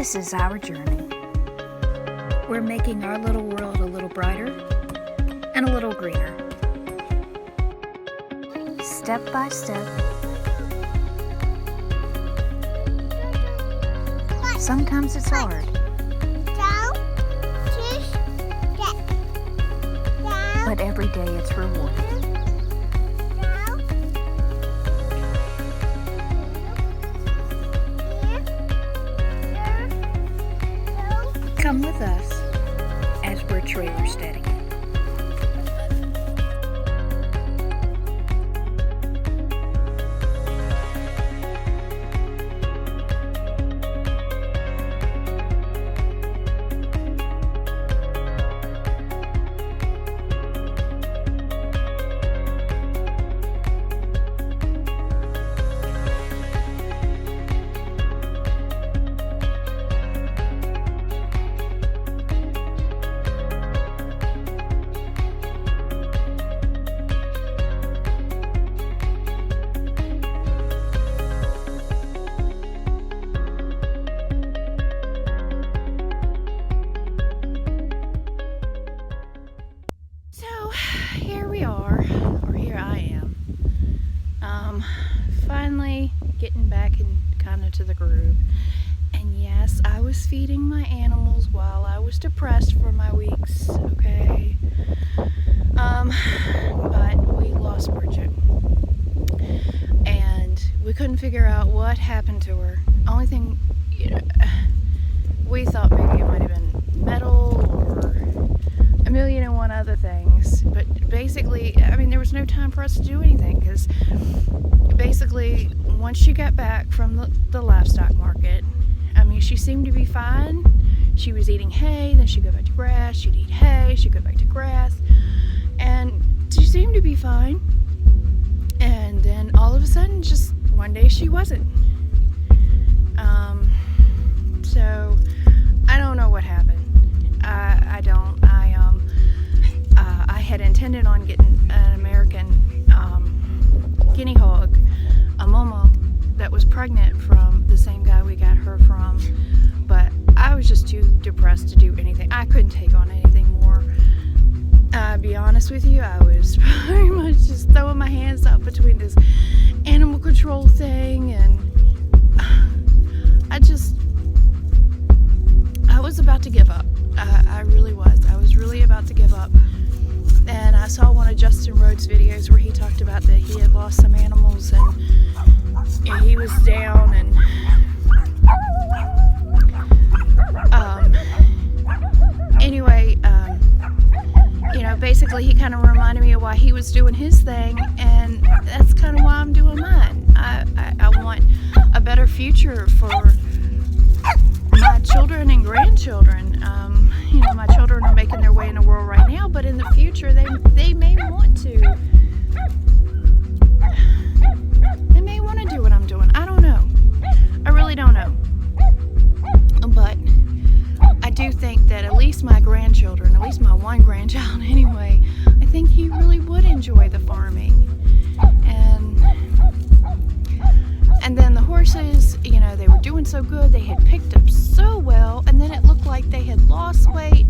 This is our journey. We're making our little world a little brighter and a little greener. Step by step. Sometimes it's hard. But every day it's rewarding. Come with us as we're trailer steading. Here I am, finally getting back in kind of to the groove. And yes, I was feeding my animals while I was depressed for my weeks, okay? But we lost Bridget, and we couldn't figure out what happened to her. Only thing, we thought maybe it might have been metal or a million and one other things, but basically, I mean, there was no time for us to do anything, because basically, once she got back from the livestock market, I mean, she seemed to be fine. She was eating hay, then she'd go back to grass, she'd eat hay, she'd go back to grass, and she seemed to be fine. And then all of a sudden, just one day she wasn't. So I don't know what happened. I had intended on getting an American guinea hog, a Momo, that was pregnant from the same guy we got her from, but I was just too depressed to do anything. I couldn't take on anything more. Be honest with you, I was pretty much just throwing my hands up between this animal control thing, and I was about to give up. I really was. I was really about to give up. And I saw one of Justin Rhodes' videos where he talked about that he had lost some animals, and he was down, and anyway, basically he kind of reminded me of why he was doing his thing, and that's kind of why I'm doing mine. I want a better future for my children and grandchildren. My children are making their way in the world right now, but in the future they may want to. They may want to do what I'm doing. I don't know. I really don't know. But I do think that at least my grandchildren, at least my one grandchild anyway, I think he really would enjoy the farming. And then the horses, they were doing so good. They had picked up so well, and then it looked like they had lost weight.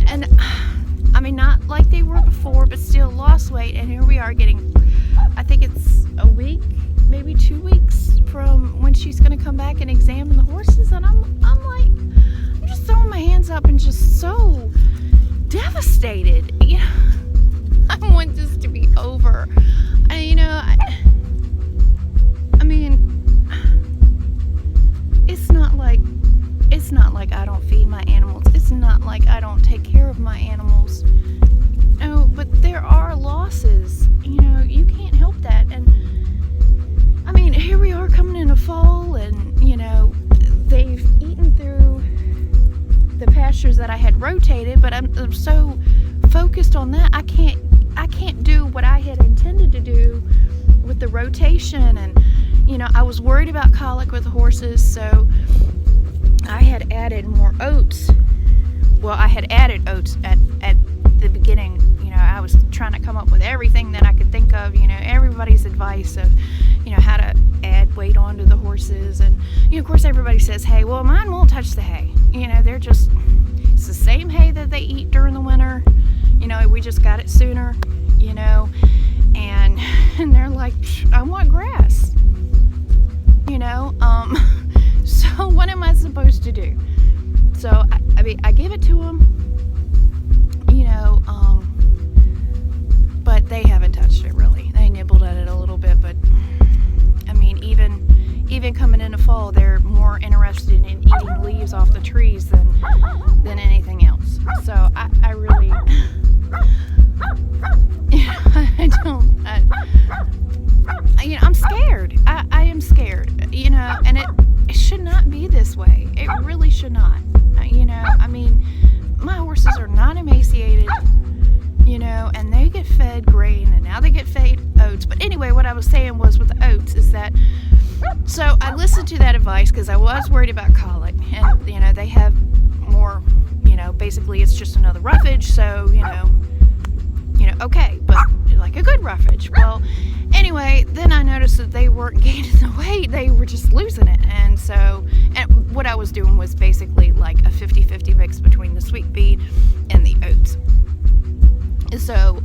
And I mean, not like they were before, but still lost weight. And here we are getting, I think it's a week, maybe 2 weeks from when she's going to come back and examine the horses. And I'm just throwing my hands up and just so devastated. I want this to be over. It's not like I don't feed my animals. It's not like I don't take care of my animals. No, but there are losses. You can't help that. And I mean, here we are coming into fall, and they've eaten through the pastures that I had rotated, but I'm so focused on that I can't do what I had intended to do with the rotation. And I was worried about colic with the horses, so I had added more oats. Well, I had added oats at the beginning. I was trying to come up with everything that I could think of, every everybody's advice of, how to add weight onto the horses. And, of course, everybody says, hey, well, mine won't touch the hay. They're just, it's the same hay that they eat during the winter. We just got it sooner, and they're like, I want grass, so what am I supposed to do? So, I give it to them, but they haven't touched it really. They nibbled at it a little bit, but even coming into fall, they're more interested in eating leaves off the trees than anything else. So I really, I'm scared. I am scared, and it should not be this way. It really should not. My horses are not emaciated, and they get fed grain, and now they get fed oats. But anyway, what I was saying was with the oats is that, so I listened to that advice because I was worried about colic, and they have more, basically it's just another roughage, so, okay, but like a good roughage. Well, anyway, then I noticed that they weren't gaining the weight, they were just losing it. And what I was doing was basically like a 50-50 mix between the sweet feed and the oats. So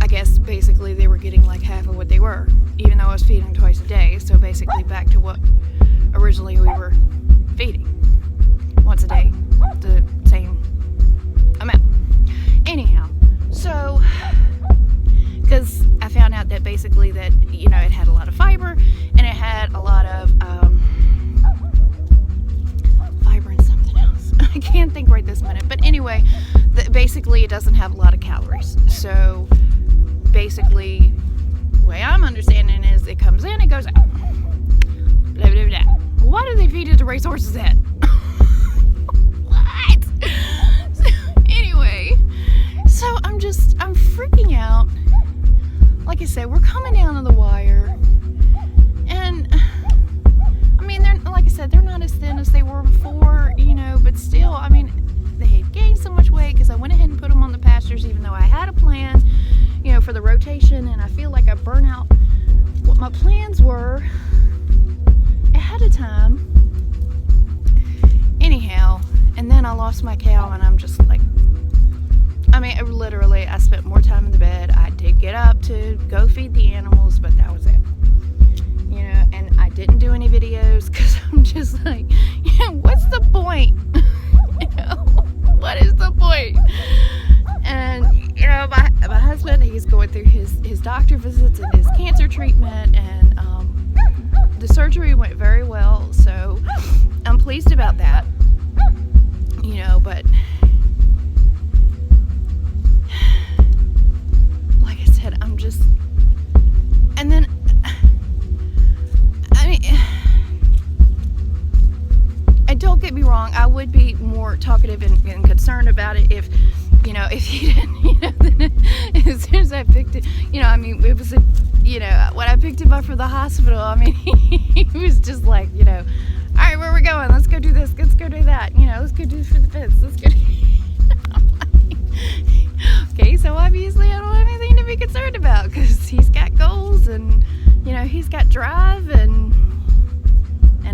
I guess basically they were getting like half of what they were, even though I was feeding twice a day. So basically back to what originally we were feeding, once a day, the same amount. Anyhow, so because I found out that basically that it had a lot of fiber, and it had a lot of fiber and something else. I can't think right this minute, but anyway, basically it doesn't have a lot of calories. So basically, the way I'm understanding it is it comes in, it goes out. Blah, blah, blah. Why do they feed it to race horses then? What? Anyway, so I'm freaking out. Like I said, we're coming down to the wire, and they're not as thin as they were before, but still, they had gained so much weight because I went ahead and put them on the pastures, even though I had a plan, for the rotation, and I feel like I burnt out what my plans were ahead of time. Anyhow, and then I lost my cow, and I'm just like, literally, I spent more time in the bed. I did get up to go feed the animals, but that was it. And I didn't do any videos because I'm just like, what's the point? What is the point? And, my husband, he's going through his doctor visits and his cancer treatment, and the surgery went very well, so I'm pleased about that. But like I said, I'm just, and then and don't get me wrong, I would be more talkative and concerned about it if he didn't, as soon as I picked it, it was when I picked him up from the hospital, he was just like, all right, where are we going? Let's go do this. Let's go do that. Let's go do this for the fence. Let's go do okay, so obviously I don't have anything to be concerned about because he's got goals and, he's got drive, and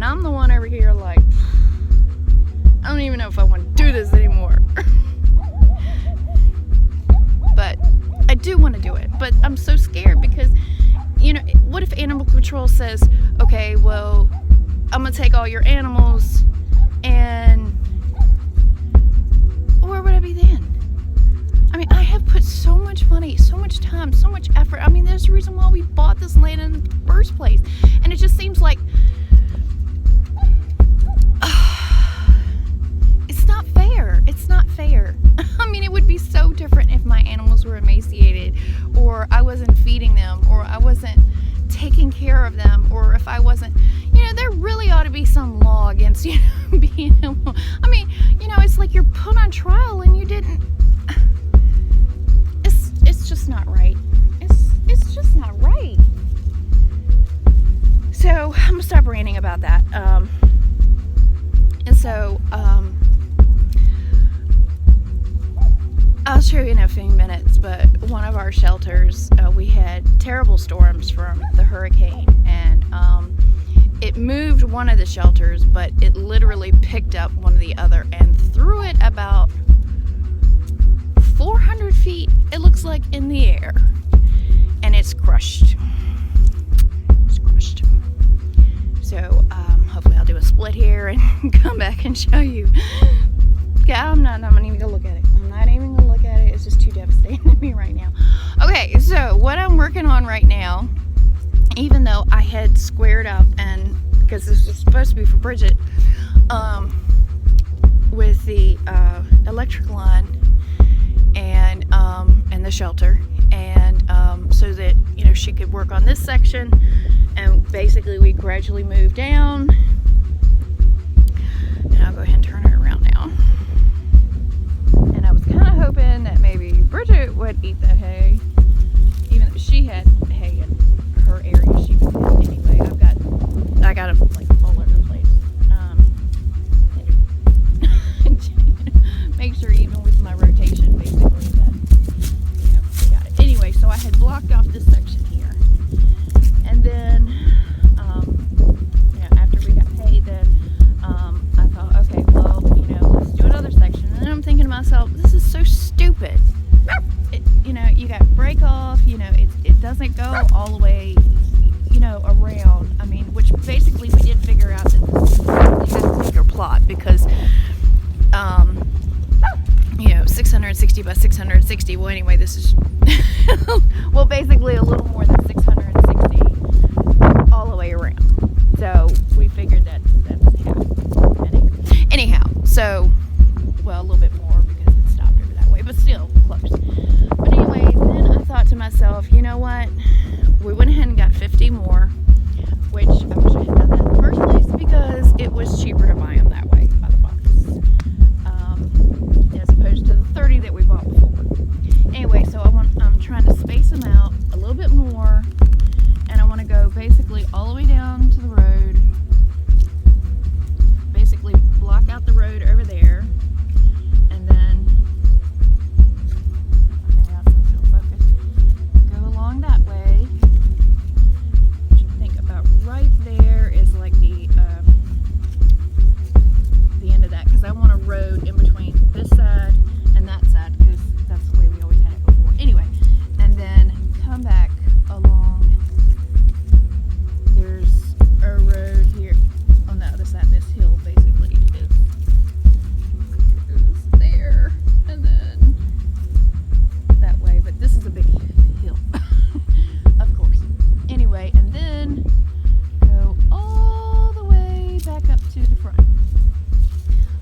I'm the one over here like, I don't even know if I want to do this anymore. But I do want to do it. But I'm so scared because, what if Animal Control says, okay, well, I'm going to take all your animals, and where would I be then? I have put so much money, so much time, so much effort. There's a reason why we bought this land in the first place. And it just seems like it's not fair. It's not fair. It would be so different if my animals were emaciated, or I wasn't feeding them, or I wasn't taking care of them, or if I wasn't, there really ought to be some law against, being able, it's like you're put on trial and you didn't, it's just not right. It's just not right. So I'm gonna stop ranting about that. I'll show you in a few minutes, but one of our shelters, we had terrible hailstorms from the hurricane, and it moved one of the shelters, but it literally picked up one of the other and threw it about 400 feet, it looks like, in the air, and it's crushed. So hopefully I'll do a split here and come back and show you. Okay, I'm not even gonna look at it. I'm not even gonna look at it. It's just too devastating to me right now. Okay, so what I'm working on right now, even though I had squared up, and because this was supposed to be for Bridget, with the electric line and the shelter, and so that, you know, she could work on this section, and basically we gradually moved down. And I'll go ahead and turn it around now. And I was kind of hoping that maybe Bridget would eat that hay, even though she had hay in her area. She would have anyway. I got them like all over the place. Make sure even with my rotation, basically, that, you know, we got it. Anyway, so I had blocked off this section here, and then you know, after we got hay, then I thought, okay, well, you know, let's do another section. And then I'm thinking to myself, this is so stupid. You know, you got break off, you know, it doesn't go all the way, you know, around. I mean, which basically we did figure out that this had a bigger plot because, you know, 660 by 660. Well, anyway, this is, well, basically a little more than 660 all the way around. So we figured that was half. Anyhow, so, well, a little bit more because it stopped over that way, but still close. But anyway, then I thought to myself, you know what? We went ahead and got 50 more, which I wish I had done that in the first place because it was cheaper to buy them that way by the box, as opposed to the 30 that we bought before. Anyway, so I'm trying to space them out a little bit more, and I want to go basically all the way down to the road, basically block out the road over there, and then go along that way, which I think about right there is like the end of that, because I want a road in between this side and that side, because that's the way we always had it before. Anyway, and then come back along. There's a road here on the other side. This hill basically is there, and then that way, but this is a big hill, of course. Anyway, and then go all the way back up to the front.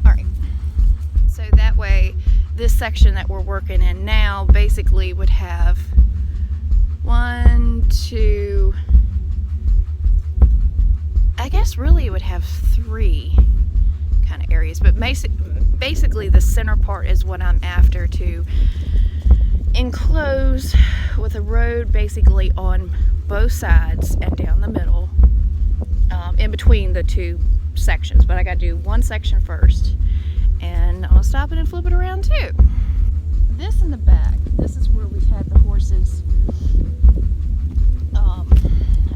Alright, so that way this section that we're working in now basically would have 1, 2, I guess really it would have 3 kind of areas, but basically the center part is what I'm after, to enclose with a road basically on both sides and down the middle, in between the two sections. But I got to do one section first, and I'm gonna stop it and flip it around too. This in the back, this is where we've had the horses. I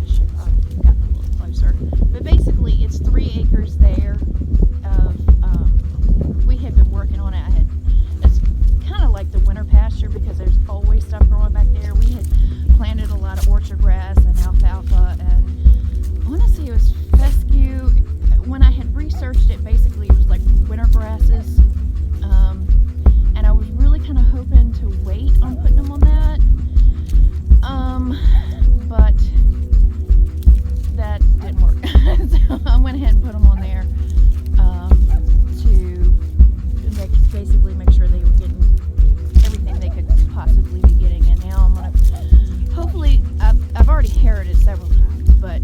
should have gotten a little closer, but basically it's 3 acres there of, we had been working on it. It's kind of like the winter pasture because there's always stuff growing back there. We had planted a lot of orchard grass and alfalfa, and I want to say it was fescue. When I had researched it, basically it was like winter grasses, and I was really kind of hoping to wait on putting them on that, but that didn't work. So I went ahead and put them on there to basically make sure they were getting everything they could possibly be getting. And now I'm gonna, hopefully, I've already heralded several times, but